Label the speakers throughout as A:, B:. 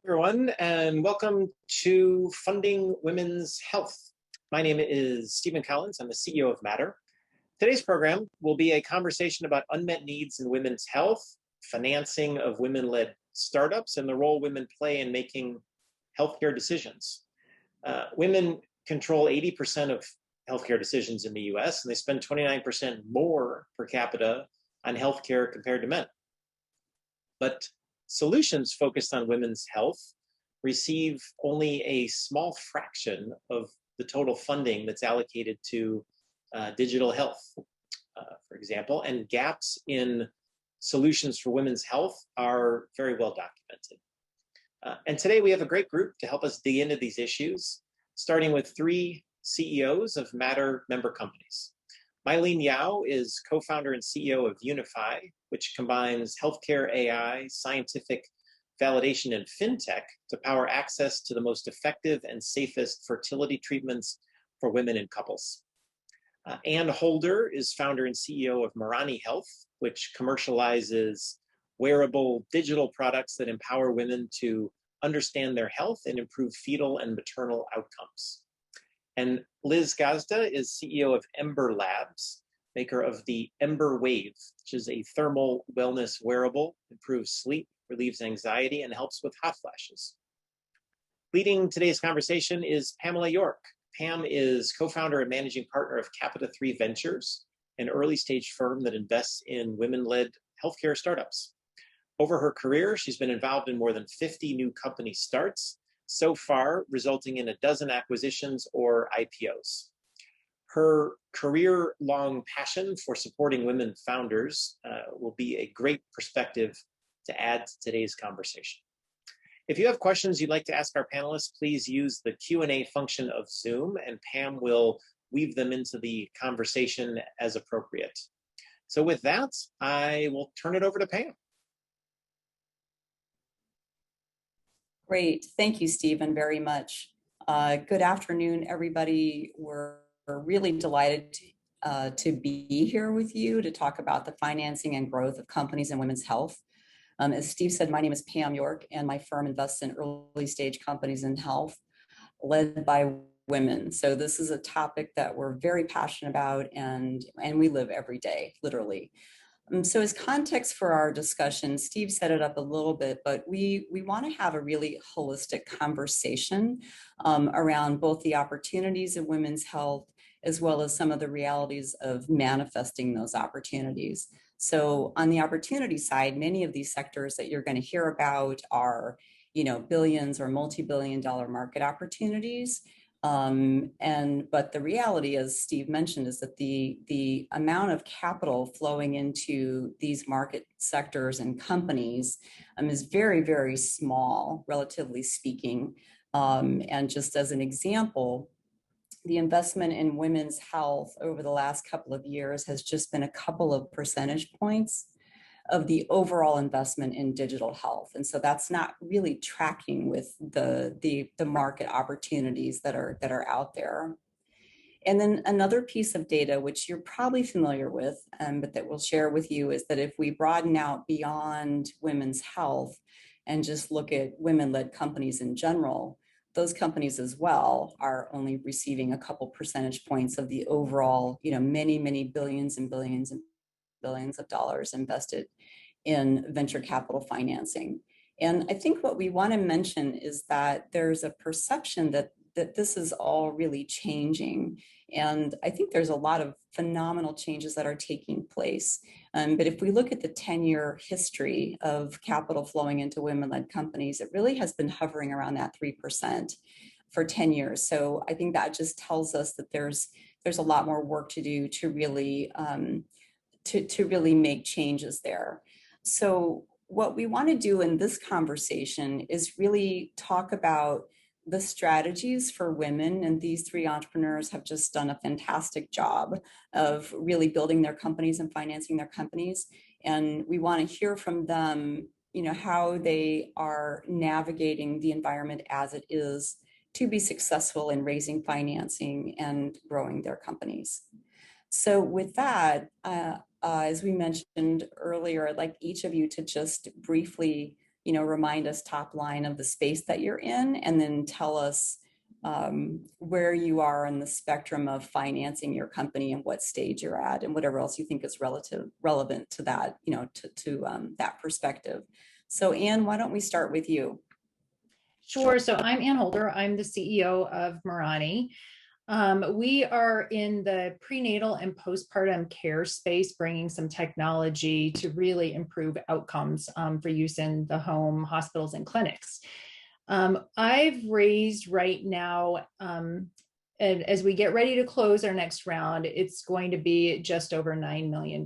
A: Everyone, and welcome to Funding Women's Health. My name is Stephen Collins. I'm the CEO of Matter. Today's program will be a conversation about unmet needs in women's health, financing of women-led startups, and the role women play in making healthcare decisions. Women control 80% of healthcare decisions in the US, and they spend 29% more per capita on healthcare compared to men. But solutions focused on women's health receive only a small fraction of the total funding that's allocated to digital health, for example, and gaps in solutions for women's health are very well documented. And today we have a great group to help us dig into these issues, starting with three CEOs of Matter member companies. Mylene Yao is co-founder and CEO of Univfy, which combines healthcare AI, scientific validation, and fintech to power access to the most effective and safest fertility treatments for women and couples. Ann Holder is founder and CEO of Marani Health, which commercializes wearable digital products that empower women to understand their health and improve fetal and maternal outcomes. And Liz Gazda is CEO of Ember Labs, maker of the Embr Wave, which is a thermal wellness wearable, improves sleep, relieves anxiety, and helps with hot flashes. Leading today's conversation is Pamela York. Pam is co-founder and managing partner of Capita 3 Ventures, an early-stage firm that invests in women-led healthcare startups. Over her career, she's been involved in more than 50 new company starts, so far resulting in a dozen acquisitions or IPOs. Her career-long passion for supporting women founders will be a great perspective to add to today's conversation. If you have questions you'd like to ask our panelists, please use the Q&A function of Zoom, and Pam will weave them into the conversation as appropriate. So with that, I will turn it over to Pam.
B: Great. Thank you, Stephen, very much. Good afternoon, everybody. We're really delighted to be here with you to talk about the financing and growth of companies in women's health. As Steve said, my name is Pam York, and my firm invests in early stage companies in health led by women. So this is a topic that we're very passionate about, and we live every day, literally. So as context for our discussion, Steve set it up a little bit, but we want to have a really holistic conversation around both the opportunities of women's health as well as some of the realities of manifesting those opportunities. So on the opportunity side, many of these sectors that you're going to hear about are, billions or multi-billion-dollar market opportunities. But the reality, as Steve mentioned, is that the amount of capital flowing into these market sectors and companies is very, very small, relatively speaking. And just as an example, the investment in women's health over the last couple of years has just been a couple of percentage points of the overall investment in digital health. And so that's not really tracking with the market opportunities that are out there. And then another piece of data, which you're probably familiar with, but that we'll share with you, is that if we broaden out beyond women's health and just look at women-led companies in general, those companies as well are only receiving a couple percentage points of the overall, many, many billions and billions and billions of dollars invested in venture capital financing. And I think what we want to mention is that there's a perception that this is all really changing. And I think there's a lot of phenomenal changes that are taking place. But if we look at the 10-year history of capital flowing into women-led companies, it really has been hovering around that 3% for 10 years. So I think that just tells us that there's a lot more work to do to really make changes there. So what we want to do in this conversation is really talk about the strategies for women, and these three entrepreneurs have just done a fantastic job of really building their companies and financing their companies. And we want to hear from them, how they are navigating the environment as it is to be successful in raising financing and growing their companies. So with that, as we mentioned earlier, I'd like each of you to just briefly remind us top line of the space that you're in, and then tell us where you are in the spectrum of financing your company and what stage you're at, and whatever else you think is relevant to that, to that perspective. So Anne, why don't we start with you?
C: Sure. So I'm Ann Holder. I'm the CEO of Marani. We are in the prenatal and postpartum care space, bringing some technology to really improve outcomes for use in the home, hospitals, and clinics. I've raised right now, and as we get ready to close our next round, it's going to be just over $9 million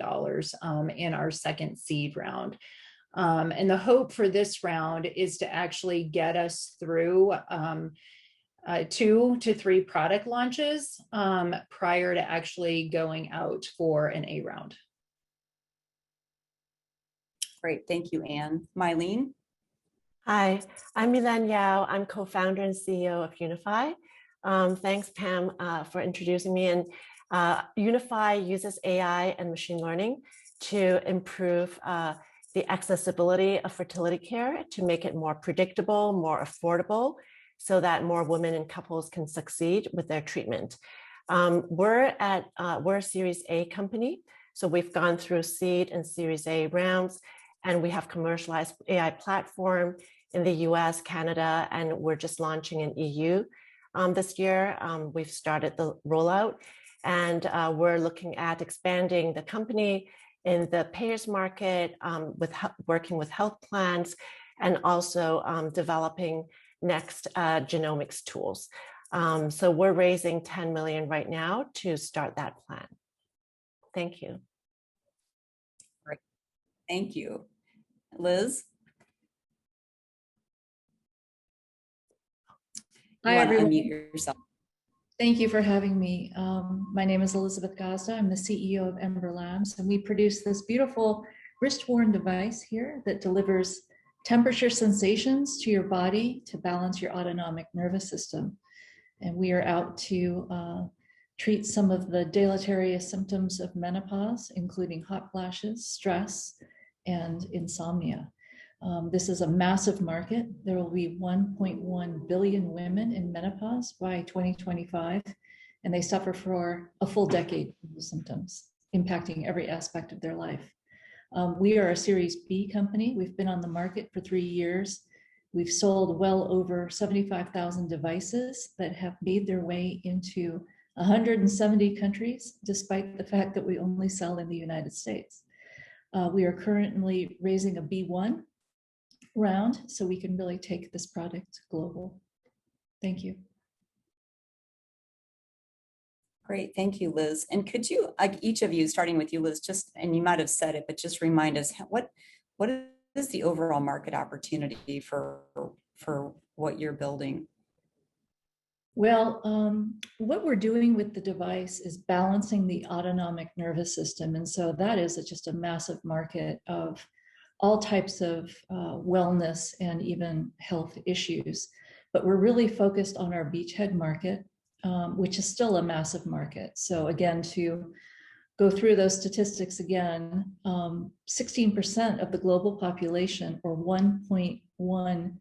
C: in our second seed round. And the hope for this round is to actually get us through 2 to 3 product launches prior to actually going out for an A round.
B: Great, thank you, Anne. Mylene?
D: Hi, I'm Mylene Yao. I'm co-founder and CEO of Univfy. Thanks, Pam, for introducing me. And Univfy uses AI and machine learning to improve the accessibility of fertility care, to make it more predictable, more affordable, so that more women and couples can succeed with their treatment. We're a Series A company, so we've gone through seed and Series A rounds, and we have commercialized AI platform in the US, Canada, and we're just launching in EU this year. We've started the rollout, and we're looking at expanding the company in the payers market, working with health plans, and also developing next genomics tools. So we're raising 10 million right now to start that plan. Thank you.
B: Great. Thank you. Liz?
E: Hi, everyone.
B: Unmute yourself.
E: Thank you for having me. My name is Elizabeth Gazda. I'm the CEO of Ember Labs, and we produce this beautiful wrist-worn device here that delivers temperature sensations to your body to balance your autonomic nervous system. And we are out to treat some of the deleterious symptoms of menopause, including hot flashes, stress, and insomnia. This is a massive market. There will be 1.1 billion women in menopause by 2025, and they suffer for a full decade of the symptoms, impacting every aspect of their life. We are a Series B company. We've been on the market for 3 years. We've sold well over 75,000 devices that have made their way into 170 countries, despite the fact that we only sell in the United States. We are currently raising a B1 round so we can really take this product global. Thank you.
B: Great, thank you, Liz. And could you, like each of you, starting with you, Liz, just, and you might have said it, but just remind us, what is the overall market opportunity for what you're building?
E: Well, what we're doing with the device is balancing the autonomic nervous system. And so that is just a massive market of all types of wellness and even health issues. But we're really focused on our beachhead market, which is still a massive market. So again, to go through those statistics again, 16% of the global population, or 1.1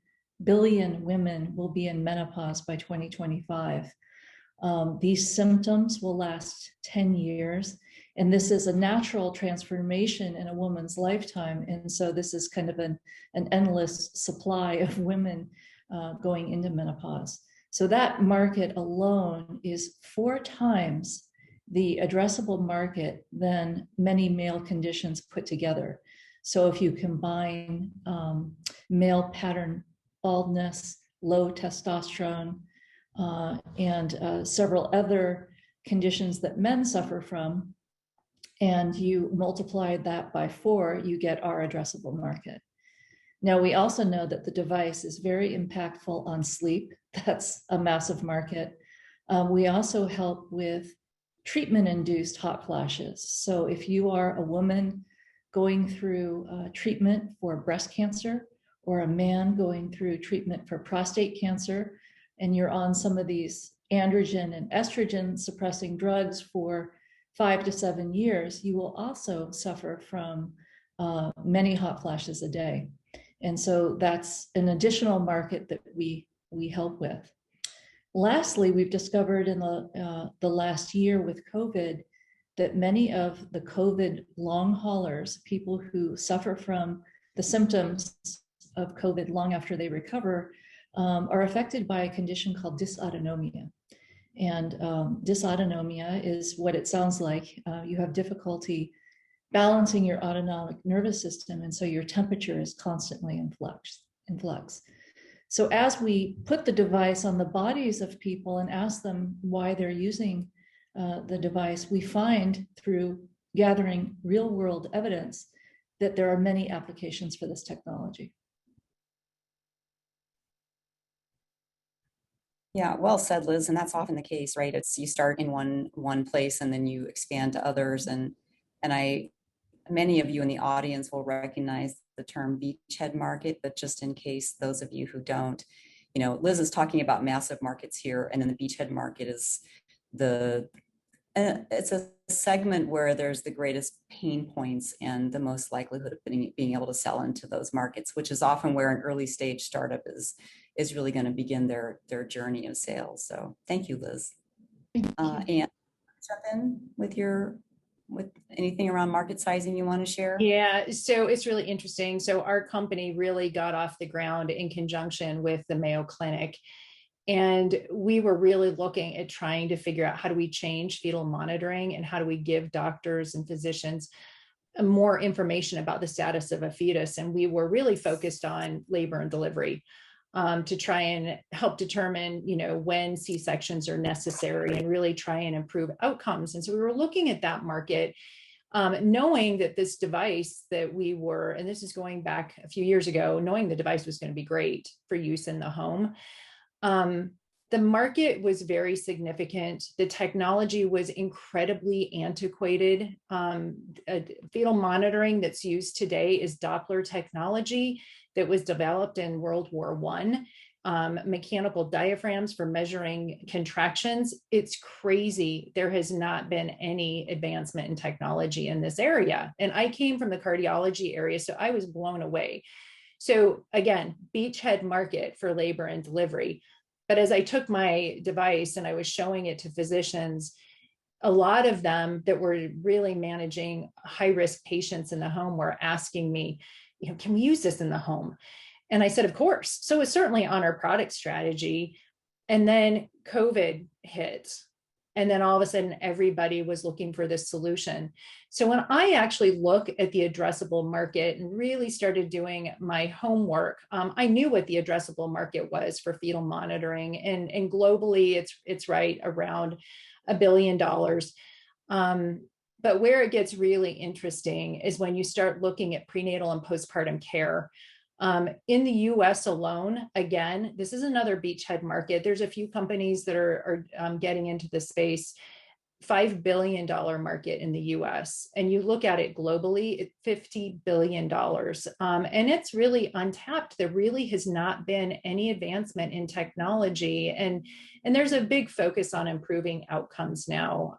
E: billion women, will be in menopause by 2025. These symptoms will last 10 years. And this is a natural transformation in a woman's lifetime. And so this is kind of an endless supply of women going into menopause. So that market alone is 4 times the addressable market than many male conditions put together. So if you combine male pattern baldness, low testosterone, and several other conditions that men suffer from, and you multiply that by 4, you get our addressable market. Now, we also know that the device is very impactful on sleep. That's a massive market. We also help with treatment-induced hot flashes. So if you are a woman going through treatment for breast cancer, or a man going through treatment for prostate cancer, and you're on some of these androgen and estrogen suppressing drugs for 5 to 7 years, you will also suffer from many hot flashes a day. And so that's an additional market that we help with. Lastly, we've discovered in the last year with COVID that many of the COVID long haulers, people who suffer from the symptoms of COVID long after they recover, are affected by a condition called dysautonomia. And dysautonomia is what it sounds like. You have difficulty balancing your autonomic nervous system, and so your temperature is constantly in flux. So as we put the device on the bodies of people and ask them why they're using the device, we find through gathering real world evidence that there are many applications for this technology.
B: Yeah, well said, Liz. And that's often the case, right? It's you start in one place and then you expand to others. And many of you in the audience will recognize the term beachhead market, but just in case those of you who don't, Liz is talking about massive markets here, and then the beachhead market is it's a segment where there's the greatest pain points and the most likelihood of being able to sell into those markets, which is often where an early stage startup is really going to begin their journey of sales. So thank you, Liz. And jump in with anything around market sizing you want to share?
C: Yeah, so it's really interesting. So our company really got off the ground in conjunction with the Mayo Clinic. And we were really looking at trying to figure out how do we change fetal monitoring and how do we give doctors and physicians more information about the status of a fetus. And we were really focused on labor and delivery to try and help determine, when C-sections are necessary and really try and improve outcomes. And so we were looking at that market, knowing that this device that we were, and this is going back a few years ago, knowing the device was going to be great for use in the home. The market was very significant. The technology was incredibly antiquated. Fetal monitoring that's used today is Doppler technology that was developed in World War I. Mechanical diaphragms for measuring contractions. It's crazy. There has not been any advancement in technology in this area. And I came from the cardiology area, so I was blown away. So again, beachhead market for labor and delivery. But as I took my device and I was showing it to physicians, a lot of them that were really managing high-risk patients in the home were asking me, can we use this in the home? And I said, of course. So it's certainly on our product strategy. And then COVID hit. And then all of a sudden, everybody was looking for this solution. So when I actually look at the addressable market and really started doing my homework, I knew what the addressable market was for fetal monitoring. And globally, it's right around $1 billion. But where it gets really interesting is when you start looking at prenatal and postpartum care. In the US alone, again, this is another beachhead market. There's a few companies that are getting into this space. $5 billion market in the US. And you look at it globally, it's $50 billion. And it's really untapped. There really has not been any advancement in technology. And there's a big focus on improving outcomes now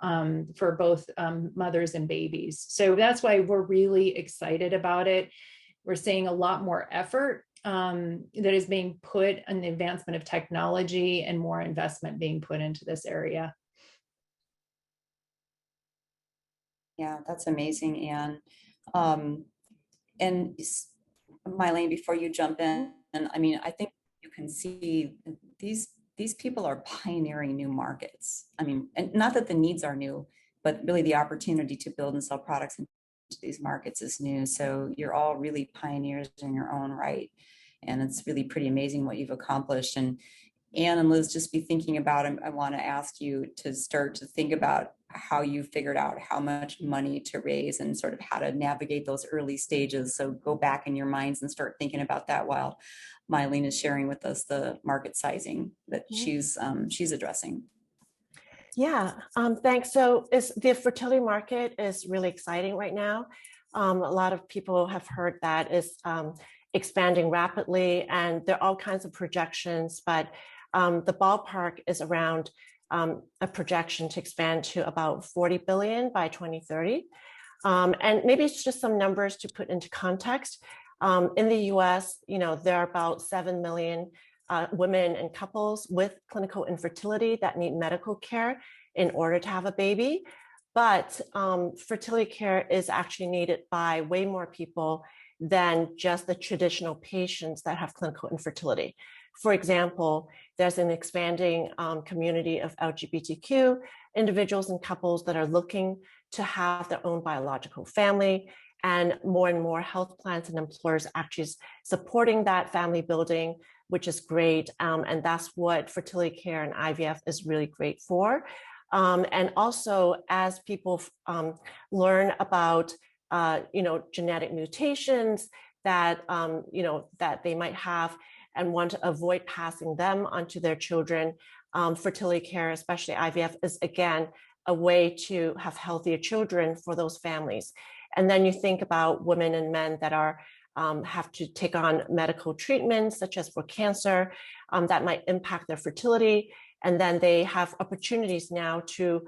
C: for both mothers and babies. So that's why we're really excited about it. We're seeing a lot more effort that is being put on the advancement of technology and more investment being put into this area.
B: Yeah, that's amazing, Anne. And Mylene, before you jump in, I think you can see these people are pioneering new markets. And not that the needs are new, but really the opportunity to build and sell products into these markets is new. So you're all really pioneers in your own right. And it's really pretty amazing what you've accomplished. And Anne and Liz, just be thinking about, I want to ask you to start to think about how you figured out how much money to raise and sort of how to navigate those early stages. So go back in your minds and start thinking about that while Mylene is sharing with us the market sizing that she's addressing.
D: Yeah, thanks. So the fertility market is really exciting right now. A lot of people have heard that is expanding rapidly, and there are all kinds of projections, but the ballpark is around a projection to expand to about 40 billion by 2030. And maybe it's just some numbers to put into context. In the US, there are about 7 million women and couples with clinical infertility that need medical care in order to have a baby. But fertility care is actually needed by way more people than just the traditional patients that have clinical infertility. For example, there's an expanding community of LGBTQ individuals and couples that are looking to have their own biological family, and more health plans and employers actually supporting that family building, which is great. And that's what fertility care and IVF is really great for. And also, as people learn about genetic mutations that that they might have and want to avoid passing them onto their children, fertility care, especially IVF, is again a way to have healthier children for those families. And then you think about women and men that are have to take on medical treatments, such as for cancer, that might impact their fertility. And then they have opportunities now to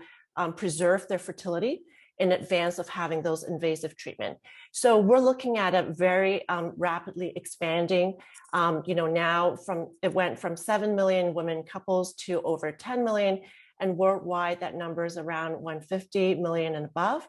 D: preserve their fertility in advance of having those invasive treatment. So we're looking at a very rapidly expanding, now it went from 7 million women couples to over 10 million, and worldwide that number is around 150 million and above.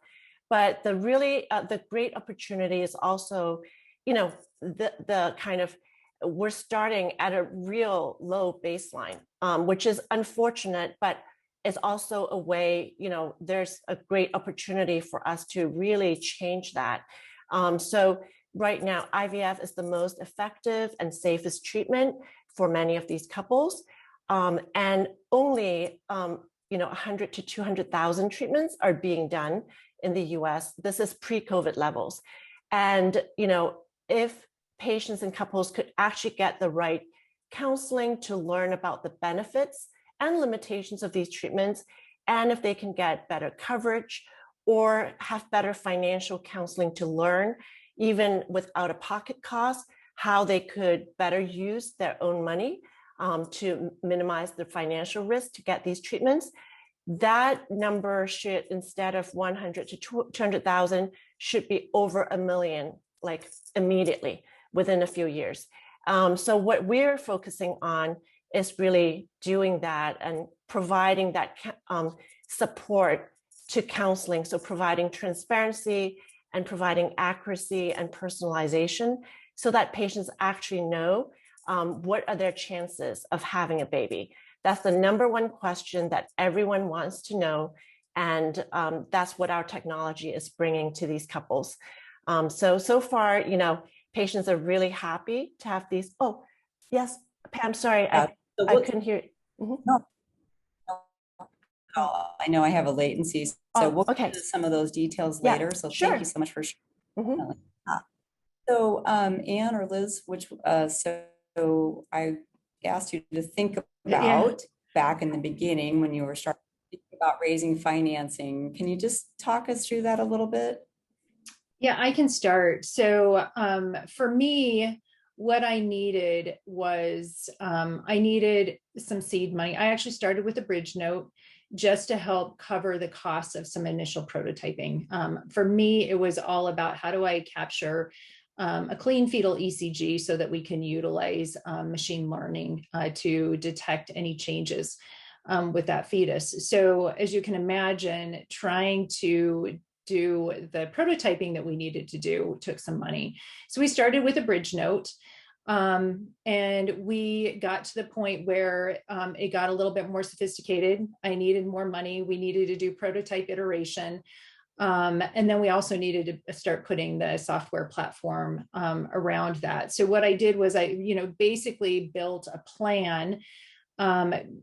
D: But the great opportunity is also, the kind of, we're starting at a real low baseline, which is unfortunate, but it's also a way, there's a great opportunity for us to really change that. So right now, IVF is the most effective and safest treatment for many of these couples. And only, 100 to 200,000 treatments are being done in the US. This is pre-COVID levels. And, if patients and couples could actually get the right counseling to learn about the benefits and limitations of these treatments, and if they can get better coverage or have better financial counseling to learn, even with out-of-pocket costs, how they could better use their own money to minimize the financial risk to get these treatments, that number should, instead of 100 to 200,000, should be over 1 million, like immediately within a few years. So what we're focusing on is really doing that and providing that support to counseling. So providing transparency and providing accuracy and personalization so that patients actually know what are their chances of having a baby. That's the number one question that everyone wants to know. And that's what our technology is bringing to these couples. So far, patients are really happy to have these. Oh, yes, Pam, sorry, I couldn't hear. Mm-hmm.
B: No. I know I have a latency, so we'll get into some of those details later. So sure. Thank you so much for sharing. Mm-hmm. So Anne or Liz, so I asked you to think about back in the beginning when you were starting to think about raising financing. Can you just talk us through that a little bit?
C: Yeah, I can start. So for me, what I needed was I needed some seed money. I actually started with a bridge note just to help cover the costs of some initial prototyping. For me, it was all about how do I capture a clean fetal ECG so that we can utilize machine learning to detect any changes with that fetus. So as you can imagine, trying to do the prototyping that we needed to do took some money. So we started with a bridge note. And we got to the point where it got a little bit more sophisticated. I needed more money. We needed to do prototype iteration. And then we also needed to start putting the software platform around that. So what I did was I, basically built a plan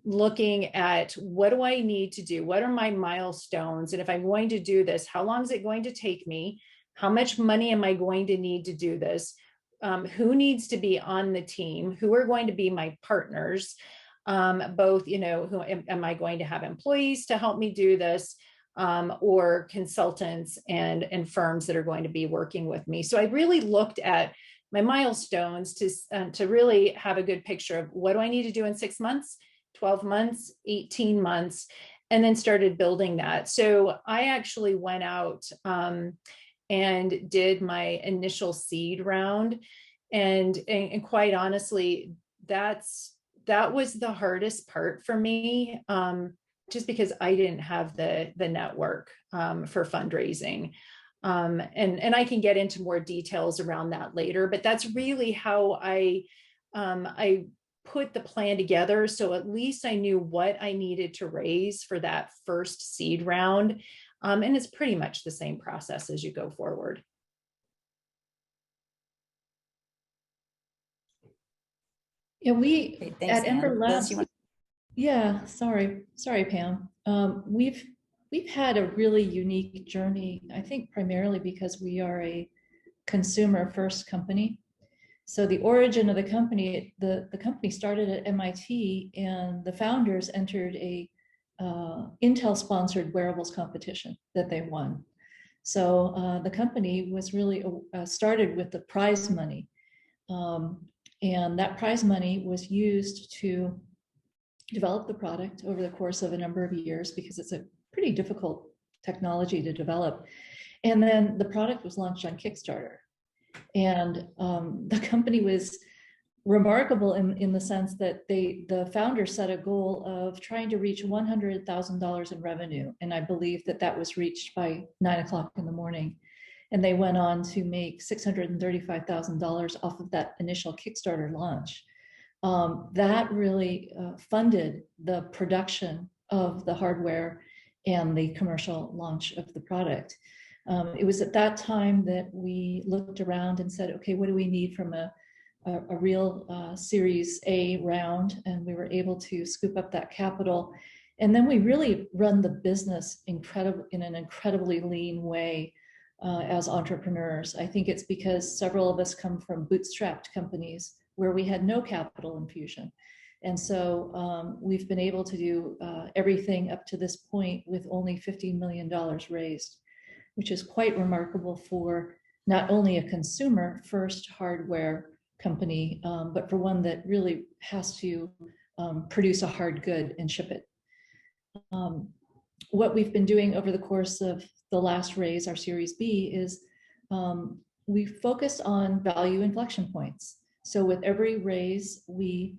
C: looking at what do I need to do? What are my milestones? And if I'm going to do this, how long is it going to take me? How much money am I going to need to do this? Who needs to be on the team? Who are going to be my partners? Both, who am I going to have employees to help me do this, or consultants and firms that are going to be working with me? So I really looked at my milestones to really have a good picture of what do I need to do in 6 months, 12 months, 18 months, and then started building that. So I actually went out and did my initial seed round. And quite honestly, that was the hardest part for me, just because I didn't have the network for fundraising. And I can get into more details around that later, but that's really how I put the plan together. So at least I knew what I needed to raise for that first seed round. And it's pretty much the same process as you go forward.
E: Yeah,
B: Great, thanks,
E: at Ember Labs.
B: Liz,
E: Yeah, sorry, Pam. We've had a really unique journey, I think primarily because we are a consumer first company. So the origin of the company, the company started at MIT, and the founders entered a Intel sponsored wearables competition that they won. So the company was really started with the prize money. And that prize money was used to develop the product over the course of a number of years, because it's a pretty difficult technology to develop. And then the product was launched on Kickstarter. And the company was remarkable in the sense that the founders set a goal of trying to reach $100,000 in revenue. And I believe that was reached by 9 o'clock in the morning. And they went on to make $635,000 off of that initial Kickstarter launch. That really funded the production of the hardware and the commercial launch of the product. It was at that time that we looked around and said, okay, what do we need from a real Series A round? And we were able to scoop up that capital. And then we really run the business in an incredibly lean way as entrepreneurs. I think it's because several of us come from bootstrapped companies where we had no capital infusion. And so we've been able to do everything up to this point with only $15 million raised, which is quite remarkable for not only a consumer first hardware company, but for one that really has to produce a hard good and ship it. What we've been doing over the course of the last raise, our Series B, is we focus on value inflection points. So with every raise, we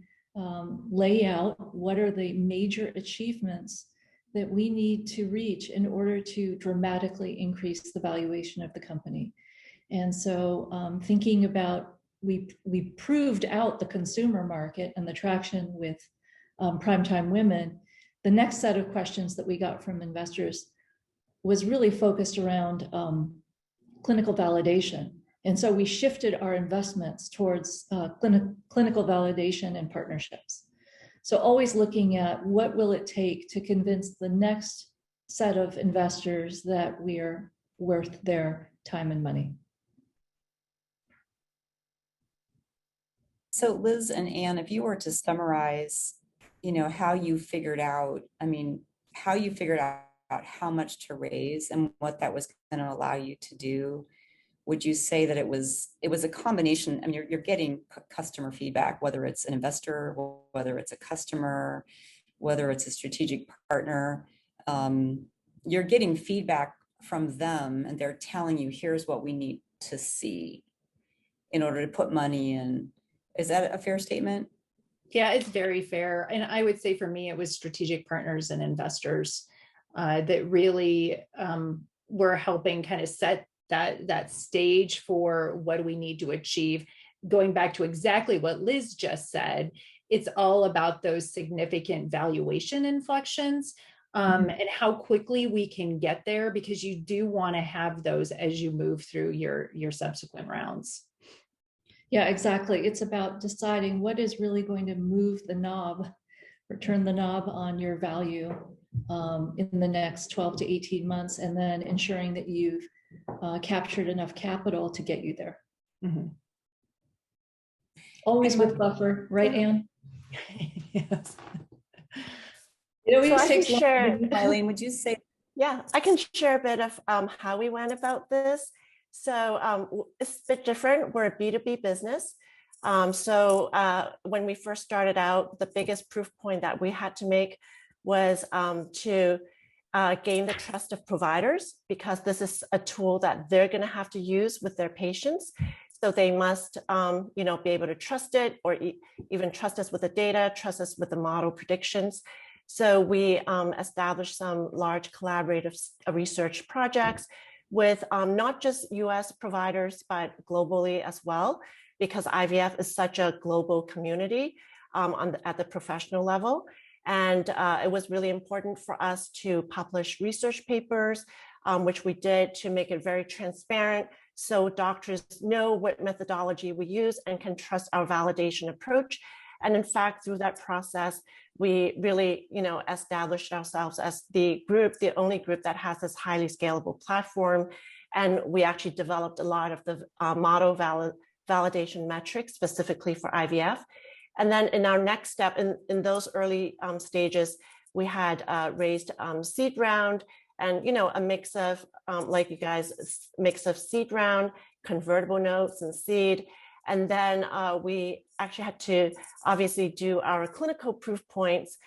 E: lay out what are the major achievements that we need to reach in order to dramatically increase the valuation of the company. And so thinking about, we proved out the consumer market and the traction with primetime women. The next set of questions that we got from investors was really focused around clinical validation. And so we shifted our investments towards clinical validation and partnerships. So always looking at what will it take to convince the next set of investors that we are worth their time and money.
B: So Liz and Anne, if you were to summarize, how you figured out, how much to raise and what that was going to allow you to do, would you say that it was a combination? I mean, you're getting customer feedback, whether it's an investor, whether it's a customer, whether it's a strategic partner, you're getting feedback from them and they're telling you, here's what we need to see in order to put money in. Is that a fair statement?
C: Yeah, it's very fair. And I would say for me, it was strategic partners and investors that really were helping kind of set that stage for what do we need to achieve. Going back to exactly what Liz just said, it's all about those significant valuation inflections and how quickly we can get there, because you do want to have those as you move through your subsequent rounds.
E: Yeah, exactly. It's about deciding what is really going to move the knob or turn the knob on your value in the next 12 to 18 months, and then ensuring that you've captured enough capital to get you there. Mm-hmm. Always with buffer, right, Anne?
C: Yes.
E: It always
D: so
E: takes
B: long. Mylene, would you say?
D: Yeah, I can share a bit of how we went about this. So it's a bit different. We're a B2B business. When we first started out, the biggest proof point that we had to make was to gain the trust of providers, because this is a tool that they're going to have to use with their patients. So they must, be able to trust it, or even trust us with the data, trust us with the model predictions. So we established some large collaborative research projects with not just US providers, but globally as well, because IVF is such a global community at the professional level. And it was really important for us to publish research papers, which we did, to make it very transparent, so doctors know what methodology we use and can trust our validation approach. And in fact, through that process, we really, established ourselves as the only group that has this highly scalable platform. And we actually developed a lot of the model validation metrics specifically for IVF. And then in our next step, in those early stages, we had raised seed round, and a mix of, like you guys, mix of seed round, convertible notes, and seed. And then we actually had to obviously do our clinical proof points.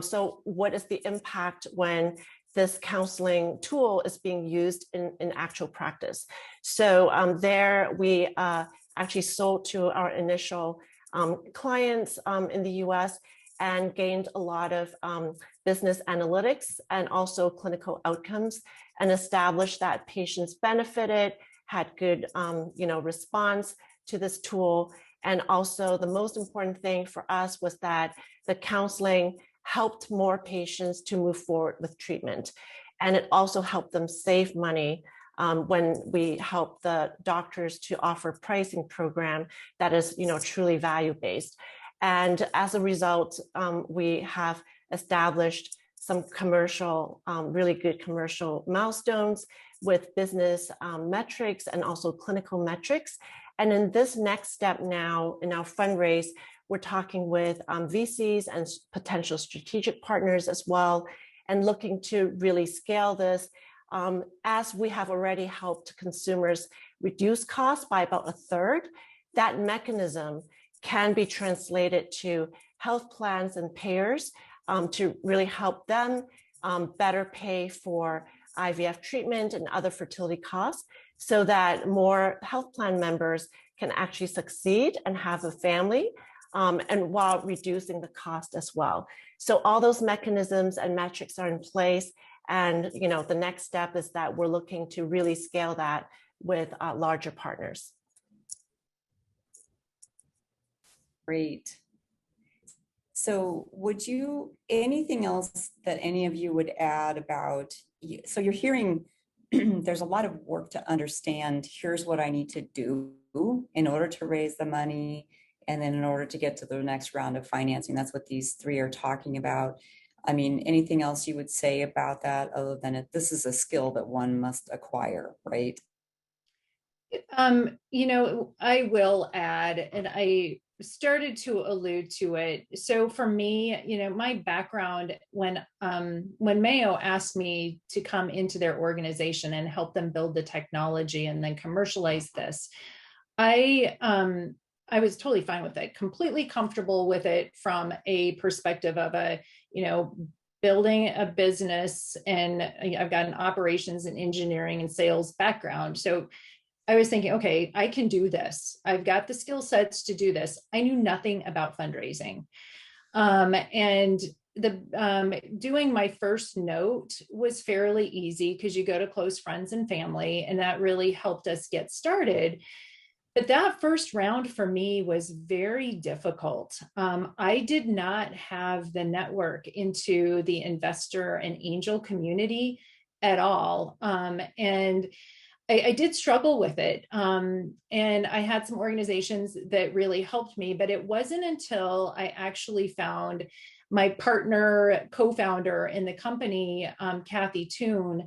D: So what is the impact when this counseling tool is being used in actual practice? So there we actually sold to our initial clients in the US and gained a lot of business analytics and also clinical outcomes, and established that patients benefited, had good response to this tool. And also the most important thing for us was that the counseling helped more patients to move forward with treatment. And it also helped them save money when we help the doctors to offer pricing program that is, truly value-based. And as a result, we have established some commercial, really good commercial milestones with business metrics and also clinical metrics. And in this next step now in our fundraise, we're talking with VCs and potential strategic partners as well, and looking to really scale this. As we have already helped consumers reduce costs by about a third, that mechanism can be translated to health plans and payers to really help them better pay for IVF treatment and other fertility costs, so that more health plan members can actually succeed and have a family, and while reducing the cost as well. So all those mechanisms and metrics are in place. And the next step is that we're looking to really scale that with larger partners.
B: Great. So anything else that any of you would add about, so you're hearing there's a lot of work to understand, here's what I need to do in order to raise the money, and then in order to get to the next round of financing. That's what these three are talking about. I mean, anything else you would say about that other than this is a skill that one must acquire, right?
C: I will add, and I started to allude to it. So for me, my background, when Mayo asked me to come into their organization and help them build the technology and then commercialize this, I was totally fine with it, completely comfortable with it from a perspective of building a business, and I've got an operations and engineering and sales background. So I was thinking, okay, I can do this. I've got the skill sets to do this. I knew nothing about fundraising. And doing my first note was fairly easy because you go to close friends and family, and that really helped us get started. But that first round for me was very difficult. I did not have the network into the investor and angel community at all. And I did struggle with it. And I had some organizations that really helped me, but it wasn't until I actually found my partner, co-founder in the company, Kathy Toon,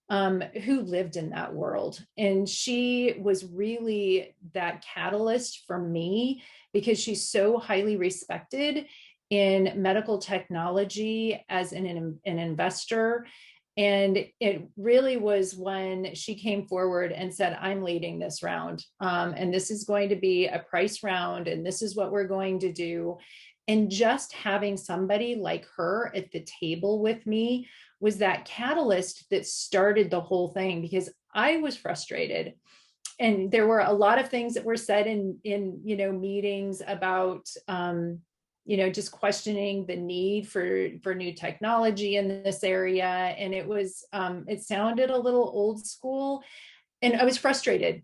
C: who lived in that world. And she was really that catalyst for me because she's so highly respected in medical technology as an investor. And it really was when she came forward and said, I'm leading this round. And this is going to be a price round, and this is what we're going to do. And just having somebody like her at the table with me was that catalyst that started the whole thing, because I was frustrated. And there were a lot of things that were said in meetings about, just questioning the need for new technology in this area. And it sounded a little old school, and I was frustrated,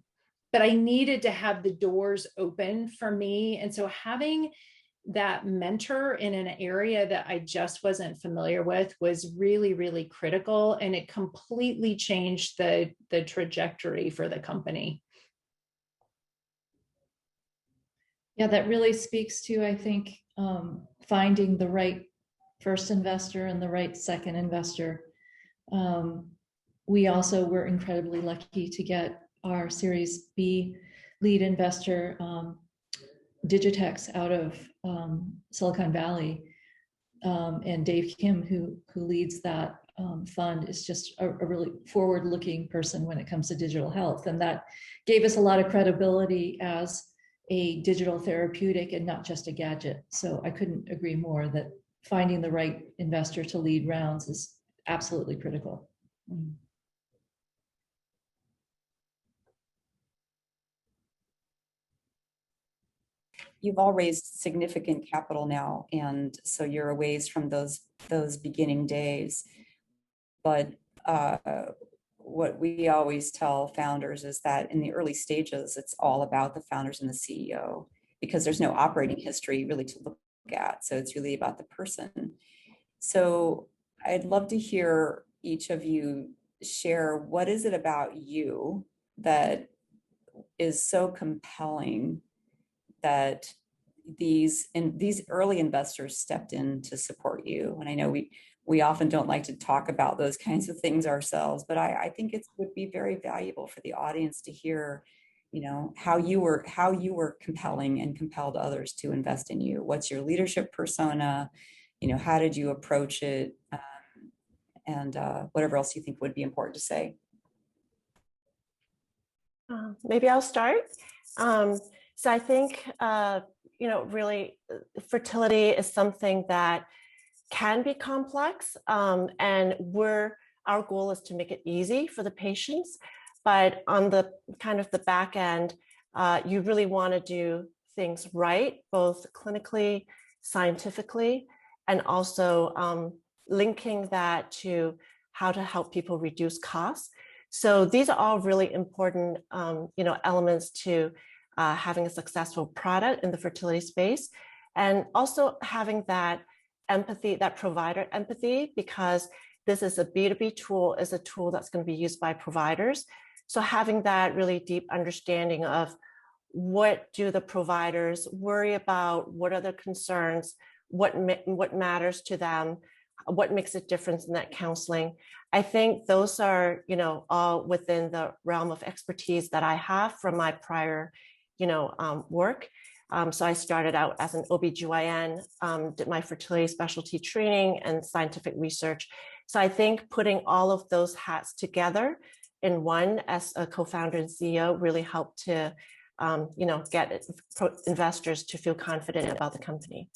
C: but I needed to have the doors open for me. And so having that mentor in an area that I just wasn't familiar with was really, really critical. And it completely changed the trajectory for the company.
E: Yeah, that really speaks to, I think, finding the right first investor and the right second investor. We also were incredibly lucky to get our Series B lead investor, Digitex, out of Silicon Valley, and Dave Kim, who leads that fund, is just a really forward-looking person when it comes to digital health, and that gave us a lot of credibility as a digital therapeutic and not just a gadget. So I couldn't agree more that finding the right investor to lead rounds is absolutely critical.
B: You've all raised significant capital now, and so you're a ways from those beginning days. But what we always tell founders is that in the early stages, it's all about the founders and the CEO, because there's no operating history really to look at. So it's really about the person. So I'd love to hear each of you share, what is it about you that is so compelling that these early investors stepped in to support you? And I know we often don't like to talk about those kinds of things ourselves, but I think it would be very valuable for the audience to hear, how you were compelling and compelled others to invest in you. What's your leadership persona? How did you approach it? And whatever else you think would be important to say.
D: Maybe I'll start. So I think, really fertility is something that can be complex, and our goal is to make it easy for the patients. But on the kind of the back end, you really want to do things right, both clinically, scientifically, and also linking that to how to help people reduce costs. So these are all really important, elements to having a successful product in the fertility space, and also having that empathy, that provider empathy, because this is a B2B tool, is a tool that's going to be used by providers. So having that really deep understanding of what do the providers worry about, what are their concerns, what matters to them, what makes a difference in that counseling. I think those are, all within the realm of expertise that I have from my prior, work. So I started out as an OBGYN, did my fertility specialty training and scientific research. So I think putting all of those hats together in one as a co-founder and CEO really helped to, get investors to feel confident about the company.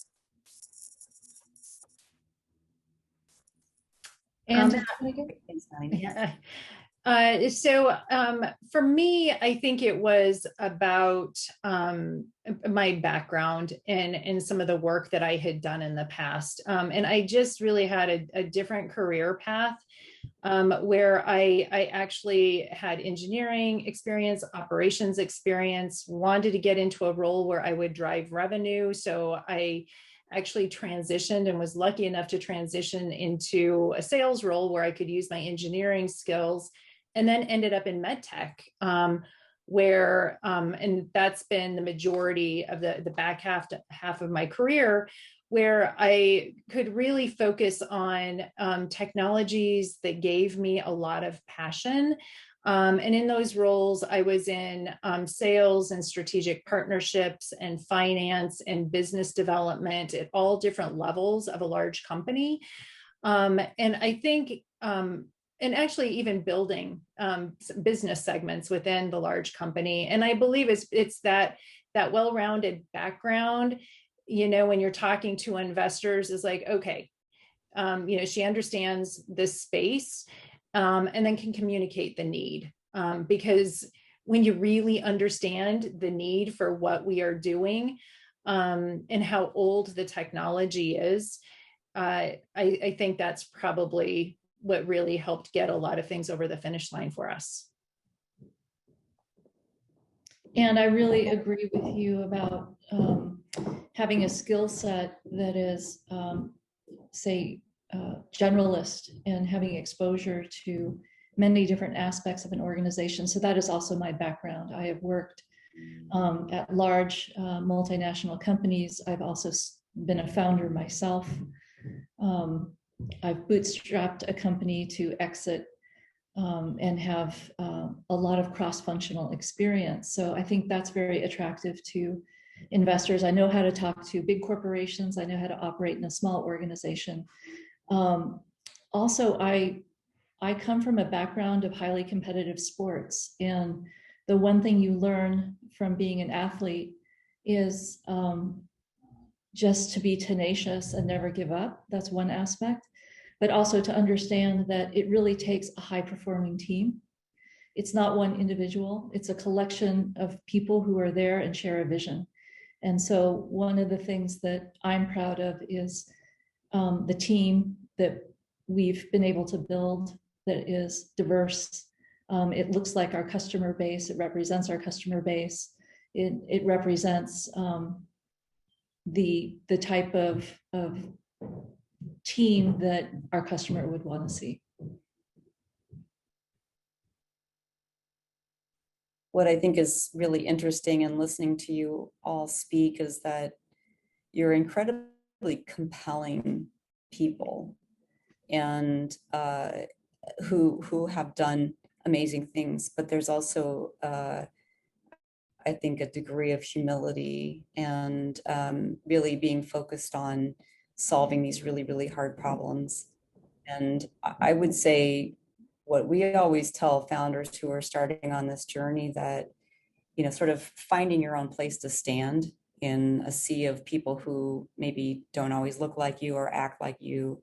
C: And so for me, I think it was about my background and some of the work that I had done in the past. And I just really had a different career path where I actually had engineering experience, operations experience, wanted to get into a role where I would drive revenue. So I actually transitioned and was lucky enough to transition into a sales role where I could use my engineering skills, and then ended up in med tech, where, and that's been the majority of the back half of my career, where I could really focus on technologies that gave me a lot of passion. And in those roles, I was in sales and strategic partnerships and finance and business development at all different levels of a large company. And I think, and actually even building business segments within the large company. And I believe it's that well-rounded background when you're talking to investors is like, okay, she understands this space, and then can communicate the need. Because when you really understand the need for what we are doing, and how old the technology is, I think that's probably what really helped get a lot of things over the finish line for us.
E: And I really agree with you about having a skill set that is, say, generalist, and having exposure to many different aspects of an organization. So that is also my background. I have worked at large multinational companies. I've also been a founder myself. I've bootstrapped a company to exit, and have a lot of cross-functional experience. So I think that's very attractive to investors. I know how to talk to big corporations. I know how to operate in a small organization. Also, I come from a background of highly competitive sports, and the one thing you learn from being an athlete is just to be tenacious and never give up. That's one aspect, but also to understand that it really takes a high-performing team. It's not one individual, it's a collection of people who are there and share a vision. And so one of the things that I'm proud of is the team that we've been able to build that is diverse. It looks like our customer base, it represents our customer base. It represents the type of team that our customer would want to see.
B: What I think is really interesting in listening to you all speak is that you're incredibly compelling people, and who have done amazing things, but there's also I think a degree of humility and really being focused on solving these really, really hard problems. And I would say what we always tell founders who are starting on this journey, that, sort of finding your own place to stand in a sea of people who maybe don't always look like you or act like you,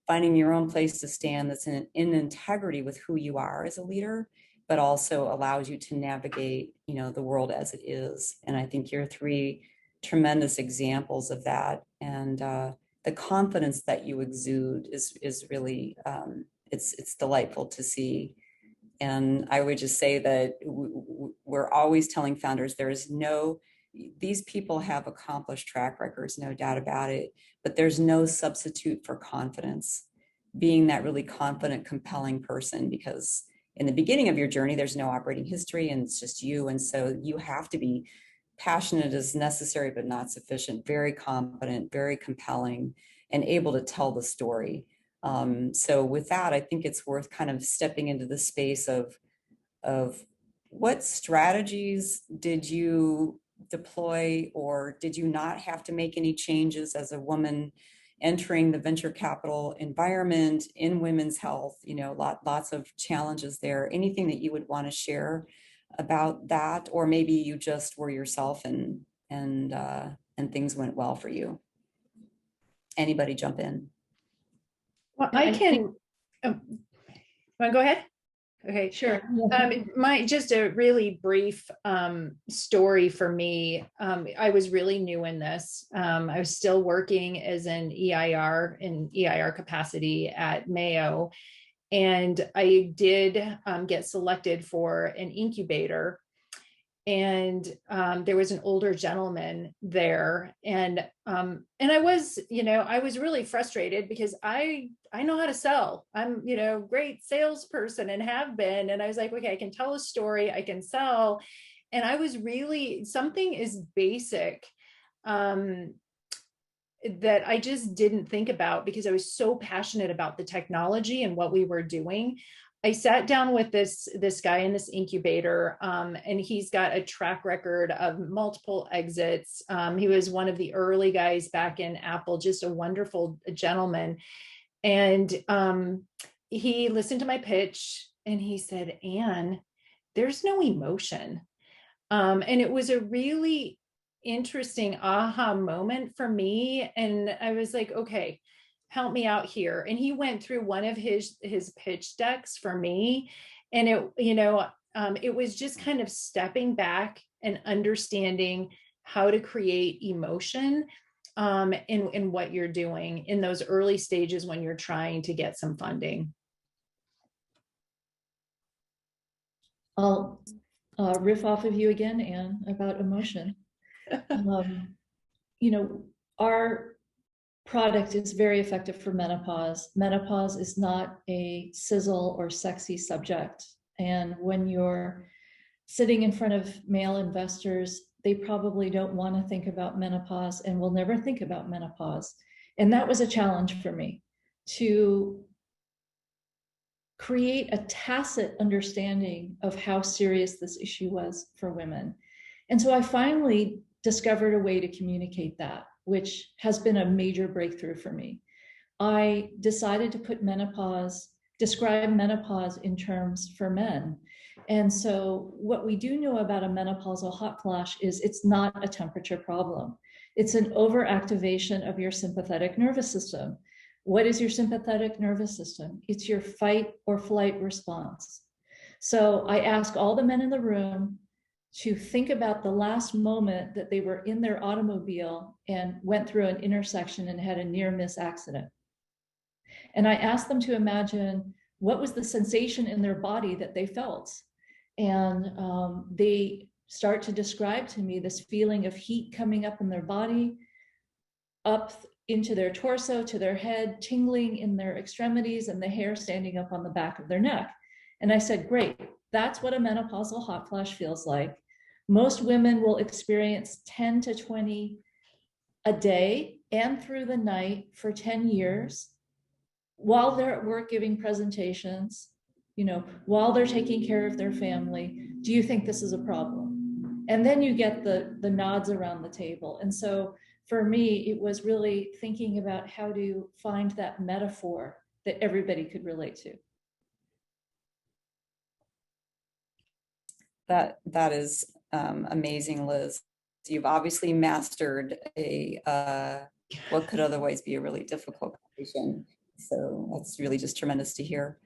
B: finding your own place to stand that's in integrity with who you are as a leader, but also allows you to navigate, the world as it is. And I think you're three tremendous examples of that. And the confidence that you exude is really, it's delightful to see. And I would just say that we're always telling founders these people have accomplished track records, no doubt about it, but there's no substitute for confidence, being that really confident, compelling person, because in the beginning of your journey, there's no operating history and it's just you. And so you have to be passionate as necessary, but not sufficient, very competent, very compelling, and able to tell the story. So with that, I think it's worth kind of stepping into the space of what strategies did you deploy, or did you not have to make any changes as a woman entering the venture capital environment in women's health? Lots of challenges there. Anything that you would want to share about that, or maybe you just were yourself and things went well for you? Anybody jump in?
C: Well, I can. Want to go ahead? Okay,
E: Sure.
C: Just a really brief story for me. I was really new in this. I was still working as an EIR capacity at Mayo, and I did get selected for an incubator. And there was an older gentleman there, and I was, I was really frustrated because I know how to sell. I'm, great salesperson and have been. And I was like, okay, I can tell a story, I can sell. And I was really, something is basic that I just didn't think about because I was so passionate about the technology and what we were doing. I sat down with this guy in this incubator, and he's got a track record of multiple exits. He was one of the early guys back in Apple, just a wonderful gentleman. And he listened to my pitch and he said, "Anne, there's no emotion." And it was a really interesting aha moment for me. And I was like, okay, help me out here. And he went through one of his pitch decks for me. And it was just kind of stepping back and understanding how to create emotion in what you're doing in those early stages when you're trying to get some funding.
E: I'll riff off of you again, Anne, about emotion. Our product is very effective for menopause. Menopause is not a sizzle or sexy subject. And when you're sitting in front of male investors, they probably don't want to think about menopause and will never think about menopause. And that was a challenge for me, to create a tacit understanding of how serious this issue was for women. And so I finally discovered a way to communicate that, which has been a major breakthrough for me. I decided to describe menopause in terms for men. And so what we do know about a menopausal hot flash is it's not a temperature problem. It's an overactivation of your sympathetic nervous system. What is your sympathetic nervous system? It's your fight or flight response. So I ask all the men in the room to think about the last moment that they were in their automobile and went through an intersection and had a near-miss accident. And I asked them to imagine what was the sensation in their body that they felt. And they start to describe to me this feeling of heat coming up in their body, up into their torso, to their head, tingling in their extremities, and the hair standing up on the back of their neck. And I said, great, that's what a menopausal hot flash feels like. Most women will experience 10 to 20 a day and through the night for 10 years while they're at work giving presentations, while they're taking care of their family. Do you think this is a problem? And then you get the nods around the table. And so for me, it was really thinking about how to find that metaphor that everybody could relate to.
B: That is amazing, Liz. You've obviously mastered what could otherwise be a really difficult condition. So that's really just tremendous to hear.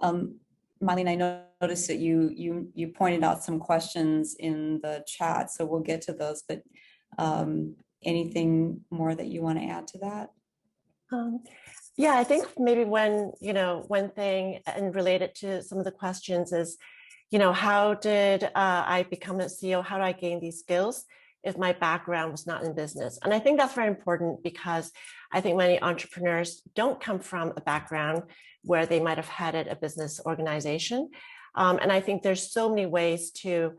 B: Mylene, I noticed that you pointed out some questions in the chat, so we'll get to those, but anything more that you want to add to that?
D: Yeah, I think maybe one thing and related to some of the questions is, how did I become a CEO? How do I gain these skills if my background was not in business? And I think that's very important because I think many entrepreneurs don't come from a background where they might have headed a business organization. And I think there's so many ways to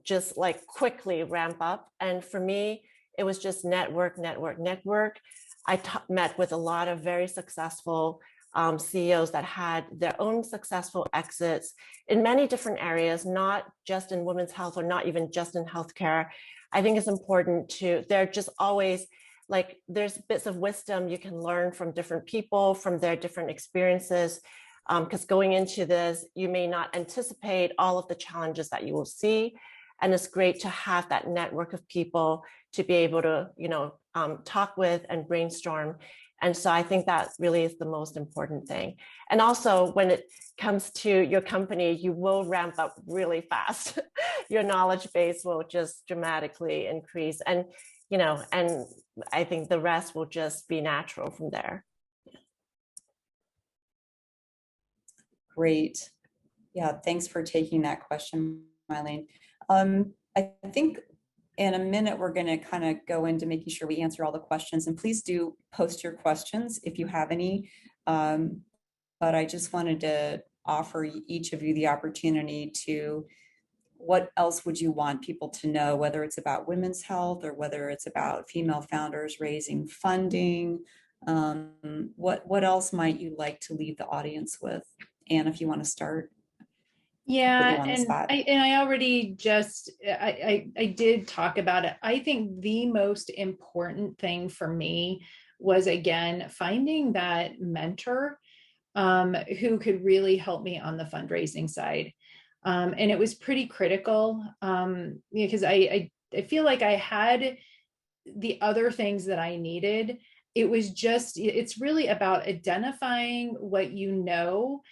D: just like quickly ramp up. And for me, it was just network. I met with a lot of very successful CEOs that had their own successful exits in many different areas, not just in women's health or not even just in healthcare. I think it's important they're just always like, there's bits of wisdom you can learn from different people, from their different experiences, because going into this, you may not anticipate all of the challenges that you will see. And it's great to have that network of people to be able to, talk with and brainstorm. And so I think that really is the most important thing. And also when it comes to your company, you will ramp up really fast. Your knowledge base will just dramatically increase. And, and I think the rest will just be natural from there.
B: Great. Yeah, thanks for taking that question, Mylene. I think in a minute, we're going to kind of go into making sure we answer all the questions, and please do post your questions if you have any. But I just wanted to offer each of you the opportunity to, what else would you want people to know, whether it's about women's health or whether it's about female founders raising funding? What else might you like to leave the audience with? Anne, if you want to start.
C: Yeah, and I already I did talk about it. I think the most important thing for me was, again, finding that mentor who could really help me on the fundraising side. And it was pretty critical because I feel like I had the other things that I needed. It's really about identifying what you know,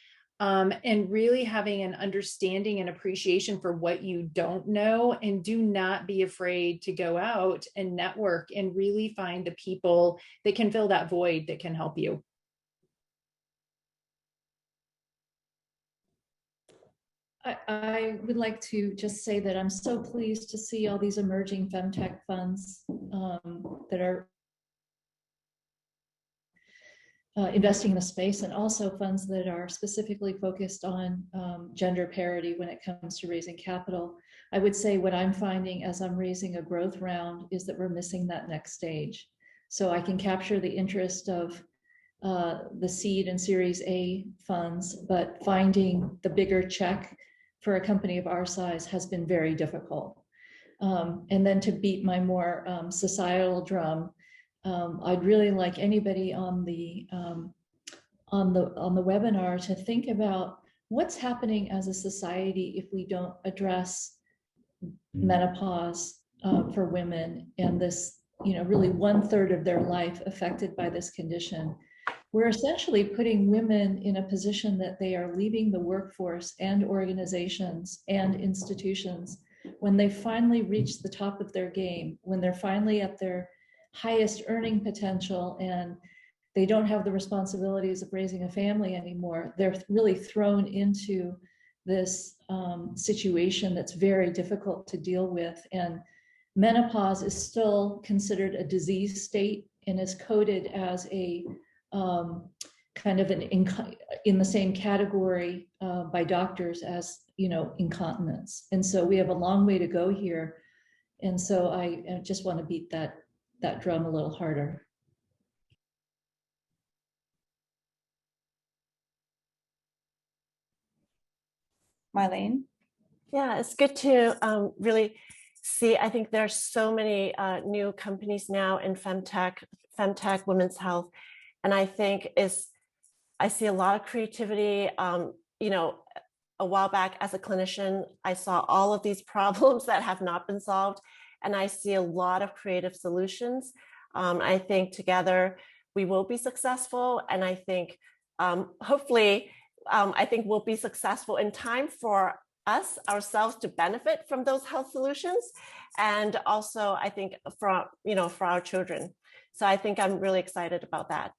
C: and really having an understanding and appreciation for what you don't know, and do not be afraid to go out and network and really find the people that can fill that void, that can help you.
E: I would like to just say that I'm so pleased to see all these emerging femtech funds that are investing in the space, and also funds that are specifically focused on gender parity when it comes to raising capital. I would say what I'm finding as I'm raising a growth round is that we're missing that next stage. So I can capture the interest of the seed and Series A funds, but finding the bigger check for a company of our size has been very difficult. And then to beat my more societal drum, I'd really like anybody on the webinar to think about what's happening as a society if we don't address menopause for women, and this, really 1/3 of their life affected by this condition. We're essentially putting women in a position that they are leaving the workforce and organizations and institutions when they finally reach the top of their game, when they're finally at their highest earning potential and they don't have the responsibilities of raising a family anymore. They're really thrown into this situation that's very difficult to deal with. And menopause is still considered a disease state and is coded as a kind of in the same category by doctors as incontinence. And so we have a long way to go here. And so I just want to beat that drum a little harder.
B: Mylene?
D: Yeah, it's good to really see. I think there's so many new companies now in femtech, women's health, and I think I see a lot of creativity. A while back as a clinician, I saw all of these problems that have not been solved, and I see a lot of creative solutions. I think together we will be successful, and I think hopefully, I think we'll be successful in time for us ourselves to benefit from those health solutions, and also I think for our children. So I think I'm really excited about that.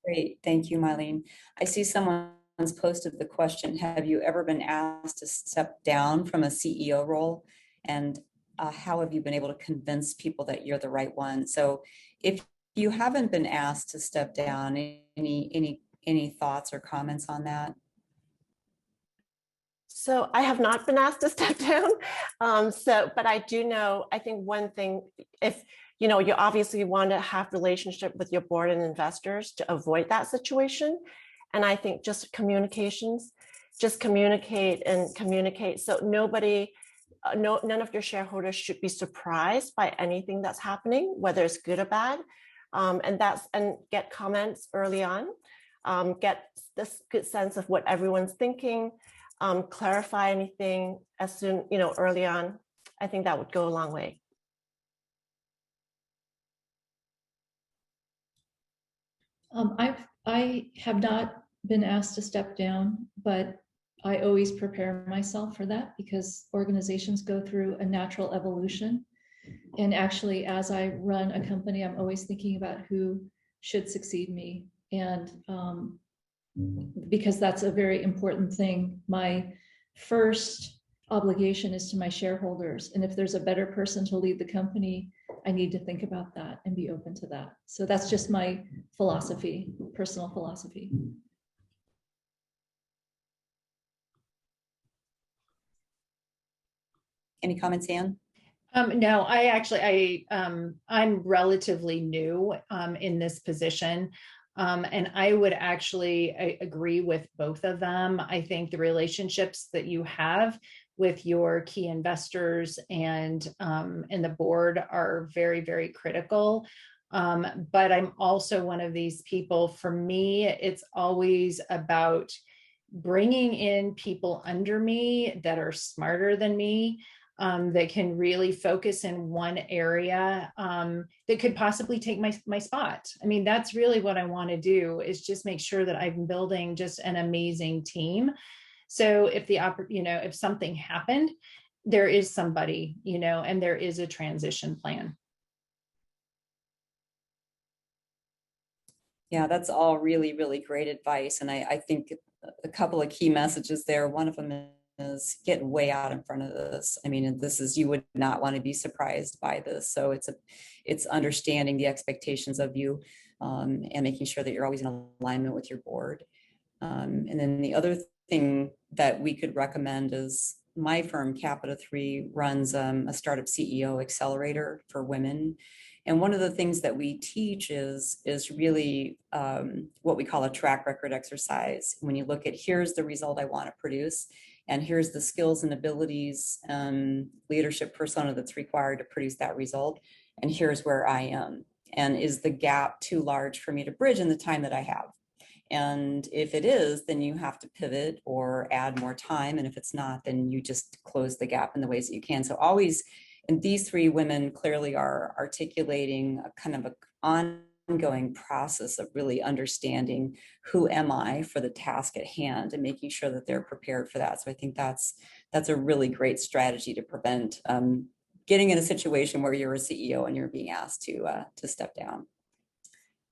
B: Great, thank you, Mylene. I see someone's posted the question, have you ever been asked to step down from a CEO role? And how have you been able to convince people that you're the right one? So if you haven't been asked to step down, any thoughts or comments on that?
D: So I have not been asked to step down. But I do know, I think one thing, if you obviously want to have relationship with your board and investors to avoid that situation. And I think just communications, just communicate and communicate. So none of your shareholders should be surprised by anything that's happening, whether it's good or bad. And get comments early on, get this good sense of what everyone's thinking, clarify anything as soon, early on. I think that would go a long way.
E: I have not been asked to step down, but I always prepare myself for that because organizations go through a natural evolution. And actually, as I run a company, I'm always thinking about who should succeed me. And because that's a very important thing, my first obligation is to my shareholders. And if there's a better person to lead the company, I need to think about that and be open to that. So that's just my philosophy, personal philosophy.
B: Any comments, Anne?
C: No, I'm relatively new in this position. And I would actually agree with both of them. I think the relationships that you have with your key investors and the board are very, very critical. But I'm also one of these people, for me, it's always about bringing in people under me that are smarter than me, that can really focus in one area, that could possibly take my spot. I mean, that's really what I want to do, is just make sure that I'm building just an amazing team. So if if something happened, there is somebody, and there is a transition plan.
B: Yeah, that's all really, really great advice. And I think a couple of key messages there. One of them is get way out in front of this. I mean, you would not want to be surprised by this. So it's understanding the expectations of you, and making sure that you're always in alignment with your board. And then the other thing that we could recommend is my firm, Capita 3, runs a startup CEO accelerator for women. And one of the things that we teach is really what we call a track record exercise. When you look at, here's the result I want to produce, and here's the skills and abilities, leadership persona that's required to produce that result, and here's where I am. And is the gap too large for me to bridge in the time that I have? And if it is, then you have to pivot or add more time. And if it's not, then you just close the gap in the ways that you can. So always, and these three women clearly are articulating a kind of an ongoing process of really understanding who am I for the task at hand, and making sure that they're prepared for that. So I think that's a really great strategy to prevent getting in a situation where you're a CEO and you're being asked to step down.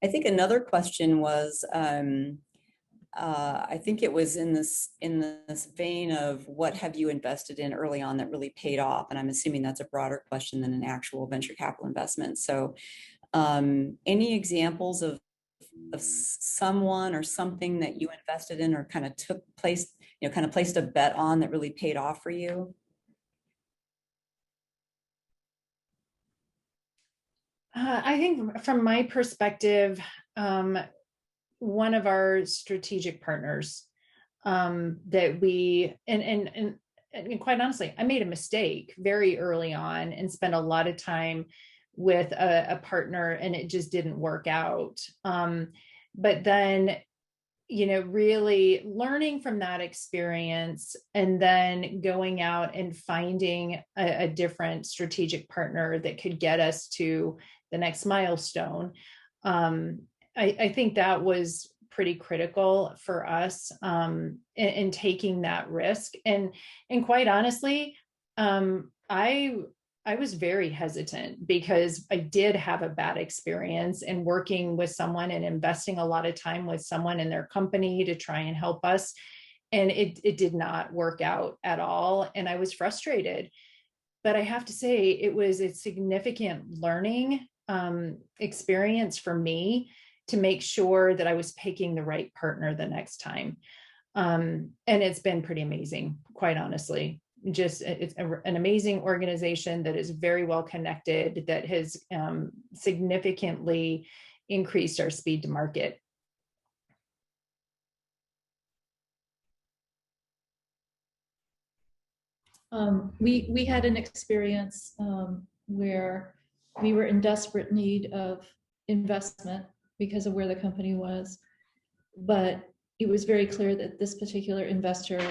B: I think another question was, I think it was in this vein of what have you invested in early on that really paid off? And I'm assuming that's a broader question than an actual venture capital investment. So any examples of someone or something that you invested in or kind of placed a bet on that really paid off for you?
C: I think from my perspective, one of our strategic partners, that we, and quite honestly, I made a mistake very early on and spent a lot of time with a partner, and it just didn't work out. But then, really learning from that experience, and then going out and finding a different strategic partner that could get us to the next milestone. I think that was pretty critical for us, in taking that risk. And quite honestly, I was very hesitant because I did have a bad experience in working with someone and investing a lot of time with someone in their company to try and help us. And it did not work out at all. And I was frustrated. But I have to say, it was a significant learning experience for me to make sure that I was picking the right partner the next time. And it's been pretty amazing, quite honestly. It's an amazing organization that is very well connected, that has significantly increased our speed to market.
E: We had an experience where we were in desperate need of investment because of where the company was, but it was very clear that this particular investor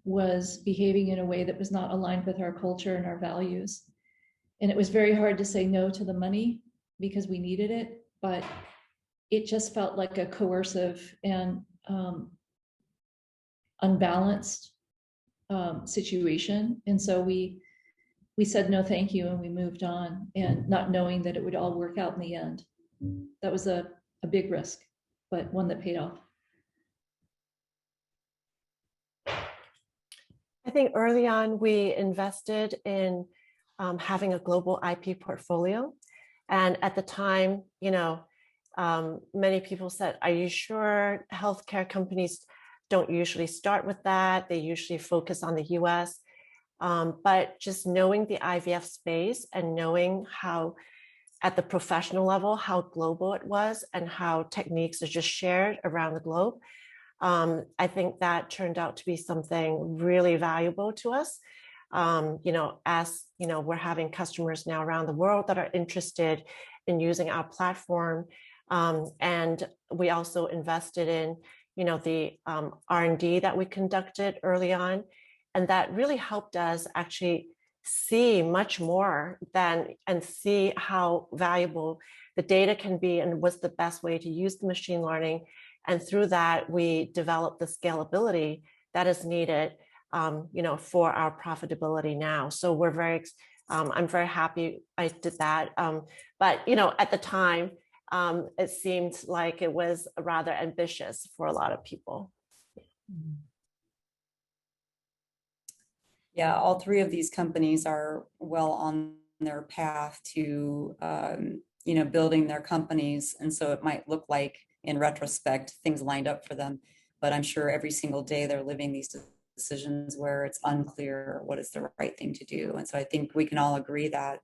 E: was behaving in a way that was not aligned with our culture and our values. And it was very hard to say no to the money because we needed it, but it just felt like a coercive and unbalanced situation. And so we said no thank you, and we moved on, and not knowing that it would all work out in the end. That was a big risk, but one that paid off.
D: I think early on we invested in having a global IP portfolio. And at the time, many people said, are you sure healthcare companies don't usually start with that? They usually focus on the US. But just knowing the IVF space and knowing how, at the professional level, how global it was and how techniques are just shared around the globe, I think that turned out to be something really valuable to us. As we're having customers now around the world that are interested in using our platform. And we also invested in, the R&D that we conducted early on. And that really helped us actually see much more and see how valuable the data can be and what's the best way to use the machine learning. And through that, we developed the scalability that is needed, for our profitability now. So I'm very happy I did that. But, at the time, it seemed like it was rather ambitious for a lot of people.
B: Yeah, all three of these companies are well on their path to, building their companies. And so it might look like, in retrospect, things lined up for them. But I'm sure every single day they're living these decisions where it's unclear what is the right thing to do. And so I think we can all agree that,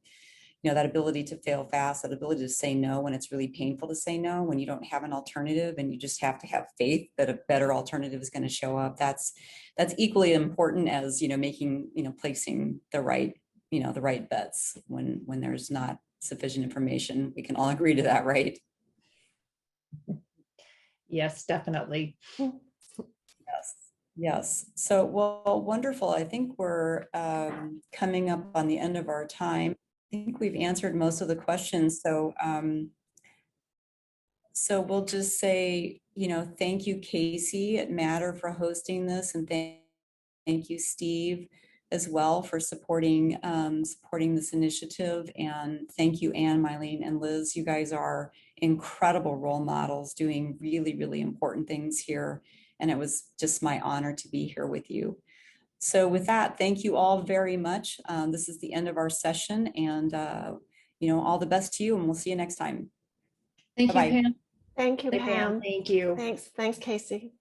B: that ability to fail fast, that ability to say no when it's really painful to say no, when you don't have an alternative and you just have to have faith that a better alternative is going to show up. That's equally important as, placing the right bets when there's not sufficient information. We can all agree to that, right?
C: Yes, definitely.
B: Yes. So, well, wonderful. I think we're coming up on the end of our time. I think we've answered most of the questions. So, so we'll just say, thank you, Casey at Matter, for hosting this, and thank you, Steve, as well, for supporting this initiative. And thank you, Anne, Mylene, and Liz. You guys are incredible role models, doing really, really important things here. And it was just my honor to be here with you. So with that, thank you all very much. This is the end of our session, and all the best to you, and we'll see you next time.
E: Thank
B: Bye-bye.
E: you, Pam.
D: Thank you,
C: Hey,
D: Pam.
C: Thank you.
D: Thanks, Casey.